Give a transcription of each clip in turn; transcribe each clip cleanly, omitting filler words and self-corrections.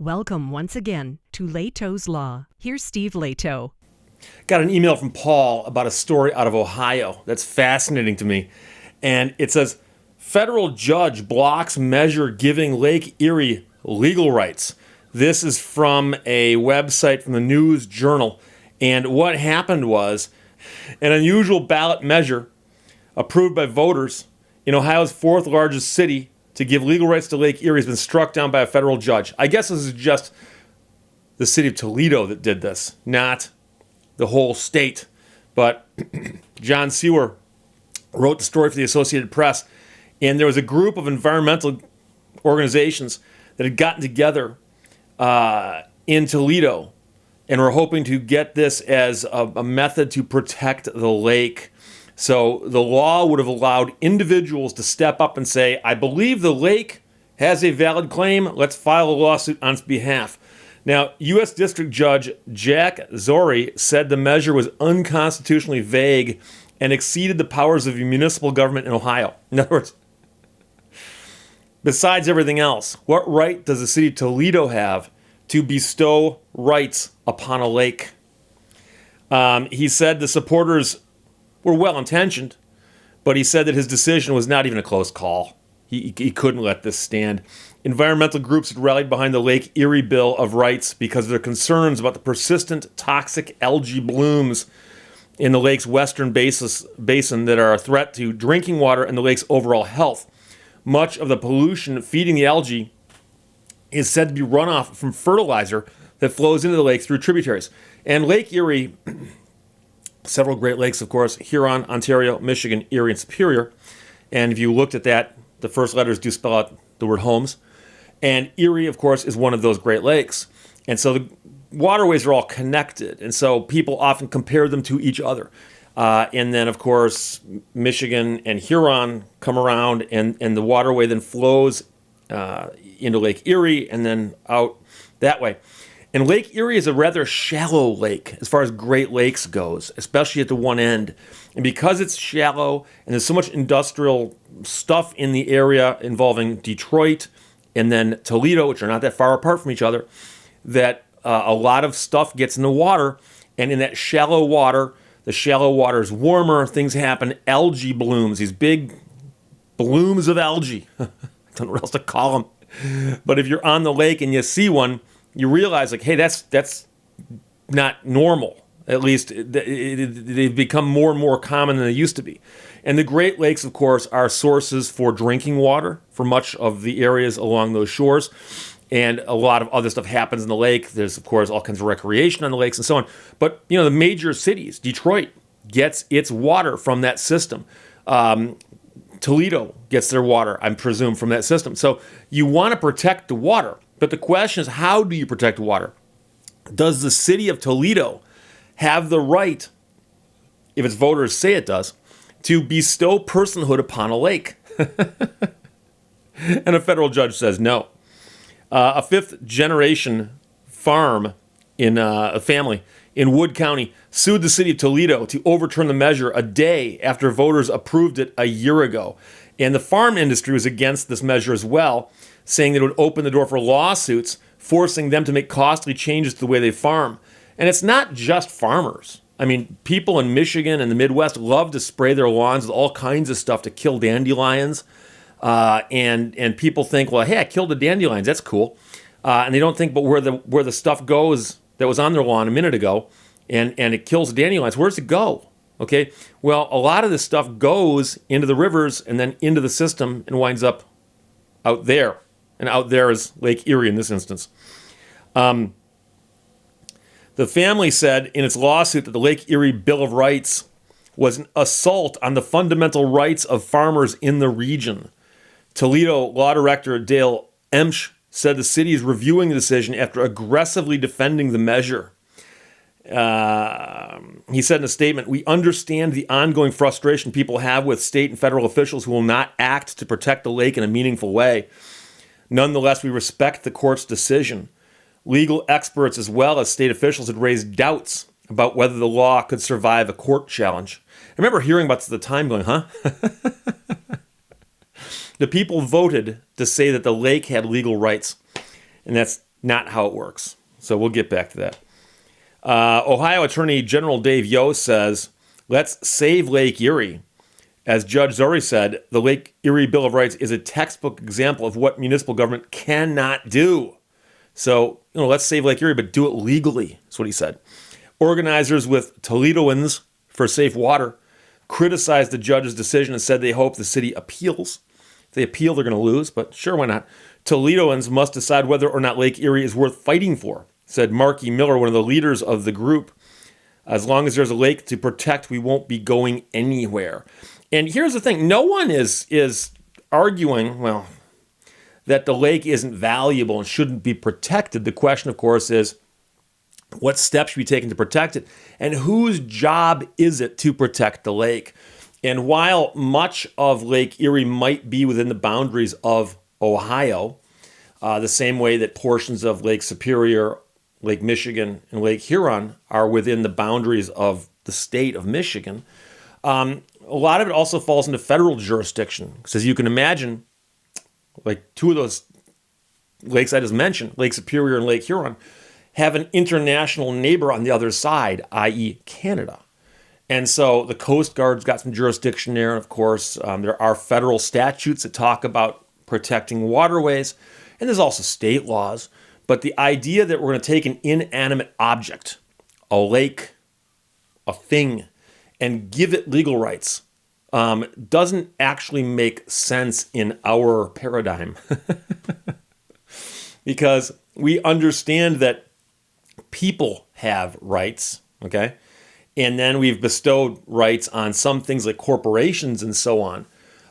Welcome once again to Lehto's Law. Here's Steve Lehto. Got an email from Paul about a story out of Ohio that's fascinating to me. And it says, federal judge blocks measure giving Lake Erie legal rights. This is from a website from the News Journal. And what happened was an unusual ballot measure approved by voters in Ohio's fourth largest city to give legal rights to Lake Erie has been struck down by a federal judge. I guess this is just the city of Toledo that did this, not the whole state. But John Sewer wrote the story for the Associated Press, and there was a group of environmental organizations that had gotten together in Toledo and were hoping to get this as a method to protect the lake. So the law would have allowed individuals to step up and say, I believe the lake has a valid claim. Let's file a lawsuit on its behalf. Now, U.S. District Judge Jack Zori said the measure was unconstitutionally vague and exceeded the powers of the municipal government in Ohio. In other words, besides everything else, what right does the city of Toledo have to bestow rights upon a lake? He said the supporters were well-intentioned, but he said that his decision was not even a close call. He couldn't let this stand. Environmental groups had rallied behind the Lake Erie Bill of Rights because of their concerns about the persistent toxic algae blooms in the lake's western basin that are a threat to drinking water and the lake's overall health. Much of the pollution feeding the algae is said to be runoff from fertilizer that flows into the lake through tributaries. And Lake Erie, several Great Lakes, of course, Huron, Ontario, Michigan, Erie, and Superior. And if you looked at that, the first letters do spell out the word homes. And Erie, of course, is one of those Great Lakes. And so the waterways are all connected. And so people often compare them to each other. And then, of course, Michigan and Huron come around, and the waterway then flows into Lake Erie and then out that way. And Lake Erie is a rather shallow lake as far as Great Lakes goes, especially at the one end. And because it's shallow and there's so much industrial stuff in the area involving Detroit and then Toledo, which are not that far apart from each other, that a lot of stuff gets in the water. And in that shallow water, the shallow water is warmer, things happen, algae blooms, these big blooms of algae. I don't know what else to call them. But if you're on the lake and you see one, you realize, like, hey, that's not normal. At least they've become more and more common than they used to be. And the Great Lakes, of course, are sources for drinking water for much of the areas along those shores. And a lot of other stuff happens in the lake. There's, of course, all kinds of recreation on the lakes and so on. But, the major cities, Detroit gets its water from that system. Toledo gets their water, I presume, from that system. So you want to protect the water. But the question is, how do you protect water? Does the city of Toledo have the right, if its voters say it does, to bestow personhood upon a lake? And a federal judge says no. A fifth-generation farm in a family in Wood County sued the city of Toledo to overturn the measure a day after voters approved it a year ago. And the farm industry was against this measure as well, saying that it would open the door for lawsuits, forcing them to make costly changes to the way they farm. And it's not just farmers. I mean, people in Michigan and the Midwest love to spray their lawns with all kinds of stuff to kill dandelions. And people think, well, hey, I killed the dandelions. That's cool. And they don't think, but where the stuff goes that was on their lawn a minute ago, and it kills the dandelions. Where does it go? Okay. Well, a lot of this stuff goes into the rivers and then into the system and winds up out there. And out there is Lake Erie in this instance. The family said in its lawsuit that the Lake Erie Bill of Rights was an assault on the fundamental rights of farmers in the region. Toledo Law Director Dale Emsch said the city is reviewing the decision after aggressively defending the measure. He said in a statement, "We understand the ongoing frustration people have with state and federal officials who will not act to protect the lake in a meaningful way. Nonetheless, we respect the court's decision. Legal experts as well as state officials had raised doubts about whether the law could survive a court challenge." I remember hearing about this at the time going, huh? The people voted to say that the lake had legal rights. And that's not how it works. So we'll get back to that. Ohio Attorney General Dave Yost says, let's save Lake Erie. As Judge Zori said, the Lake Erie Bill of Rights is a textbook example of what municipal government cannot do. So, let's save Lake Erie, but do it legally. That's what he said. Organizers with Toledoans for Safe Water criticized the judge's decision and said they hope the city appeals. If they appeal, they're going to lose, but sure, why not? Toledoans must decide whether or not Lake Erie is worth fighting for, said Marky Miller, one of the leaders of the group. As long as there's a lake to protect, we won't be going anywhere. And here's the thing. No one is arguing, that the lake isn't valuable and shouldn't be protected. The question, of course, is what steps should be taken to protect it, and whose job is it to protect the lake? And while much of Lake Erie might be within the boundaries of Ohio, the same way that portions of Lake Superior, Lake Michigan, and Lake Huron are within the boundaries of the state of Michigan, a lot of it also falls into federal jurisdiction. Because as you can imagine, like two of those lakes I just mentioned, Lake Superior and Lake Huron, have an international neighbor on the other side, i.e. Canada. And so the Coast Guard's got some jurisdiction there. And of course, there are federal statutes that talk about protecting waterways. And there's also state laws. But the idea that we're going to take an inanimate object, a lake, a thing, and give it legal rights doesn't actually make sense in our paradigm. Because we understand that people have rights, okay? And then we've bestowed rights on some things like corporations and so on.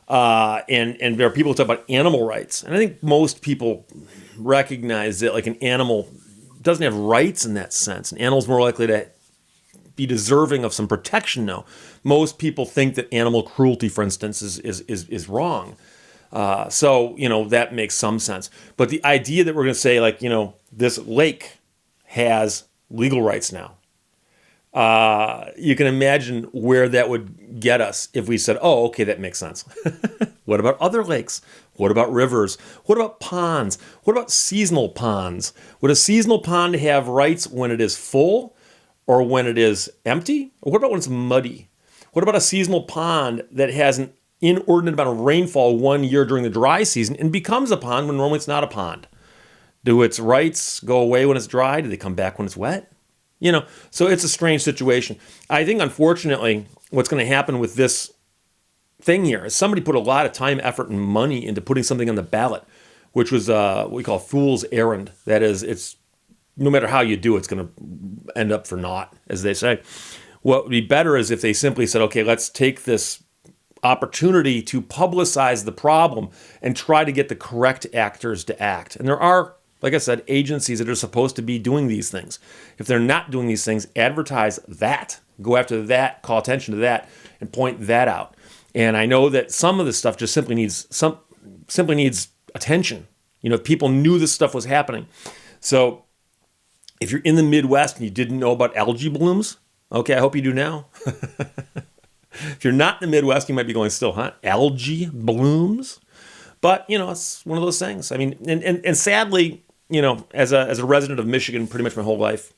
And there are people who talk about animal rights. And I think most people recognize that like an animal doesn't have rights in that sense. An animal's more likely to be deserving of some protection now. Most people think that animal cruelty, for instance, is wrong. So, that makes some sense. But the idea that we're going to say, like, this lake has legal rights now. You can imagine where that would get us if we said, oh, okay, that makes sense. What about other lakes? What about rivers? What about ponds? What about seasonal ponds? Would a seasonal pond have rights when it is full or when it is empty? Or what about when it's muddy? What about a seasonal pond that has an inordinate amount of rainfall one year during the dry season and becomes a pond when normally it's not a pond? Do its rights go away when it's dry? Do they come back when it's wet? So it's a strange situation. I think, unfortunately, what's going to happen with this thing here is somebody put a lot of time, effort, and money into putting something on the ballot, which was what we call a fool's errand. That is, it's no matter how you do, it's going to end up for naught, as they say. What would be better is if they simply said, okay, let's take this opportunity to publicize the problem and try to get the correct actors to act. And there are, like I said, agencies that are supposed to be doing these things. If they're not doing these things, advertise that. Go after that, call attention to that, and point that out. And I know that some of this stuff just simply needs attention. If people knew this stuff was happening. So if you're in the Midwest and you didn't know about algae blooms, okay, I hope you do now. If you're not in the Midwest, you might be going still, huh? Algae blooms? But, it's one of those things. I mean, and sadly, as a resident of Michigan pretty much my whole life,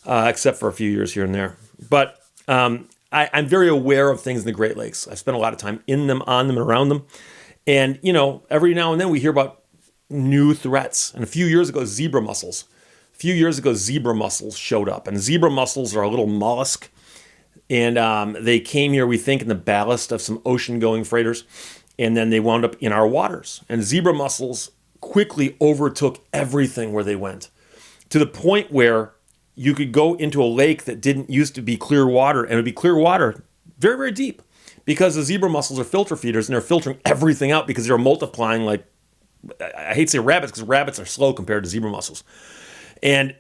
except for a few years here and there. But I'm very aware of things in the Great Lakes. I spent a lot of time in them, on them, and around them. And, every now and then we hear about new threats. And a few years ago, zebra mussels showed up. And zebra mussels are a little mollusk. And they came here, we think, in the ballast of some ocean-going freighters. And then they wound up in our waters. And zebra mussels quickly overtook everything where they went, to the point where you could go into a lake that didn't used to be clear water, and it would be clear water very, very deep, because the zebra mussels are filter feeders, and they're filtering everything out because they're multiplying like, I hate to say rabbits, because rabbits are slow compared to zebra mussels. And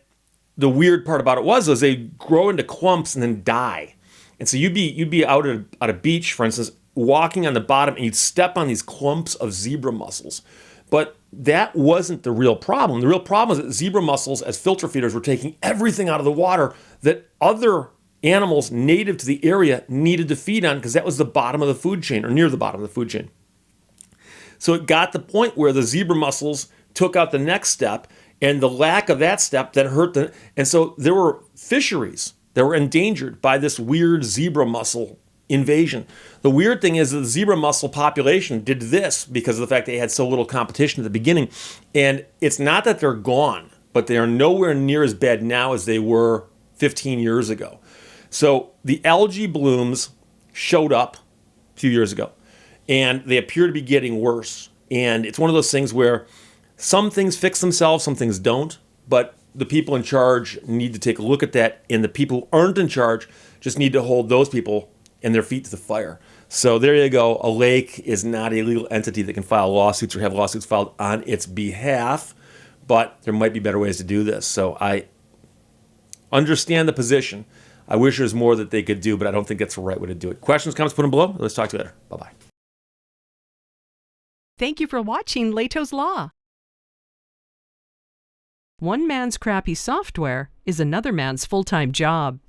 the weird part about it was they grow into clumps and then die. And so you'd be out at a beach, for instance, walking on the bottom, and you'd step on these clumps of zebra mussels. But that wasn't the real problem. The real problem is that zebra mussels, as filter feeders, were taking everything out of the water that other animals native to the area needed to feed on, because that was the bottom of the food chain, or near the bottom of the food chain. So it got to the point where the zebra mussels took out the next step, And the lack of that step then hurt the. And so there were fisheries that were endangered by this weird zebra mussel invasion. The weird thing is that the zebra mussel population did this because of the fact they had so little competition at the beginning. And it's not that they're gone, but they are nowhere near as bad now as they were 15 years ago. So the algae blooms showed up a few years ago, and they appear to be getting worse. And it's one of those things where some things fix themselves, some things don't, but the people in charge need to take a look at that, and the people who aren't in charge just need to hold those people and their feet to the fire. So there you go. A lake is not a legal entity that can file lawsuits or have lawsuits filed on its behalf, but there might be better ways to do this. So I understand the position. I wish there was more that they could do, but I don't think that's the right way to do it. Questions, comments, put them below. Let's talk to you later. Bye-bye. Thank you for watching Lehto's Law. One man's crappy software is another man's full-time job.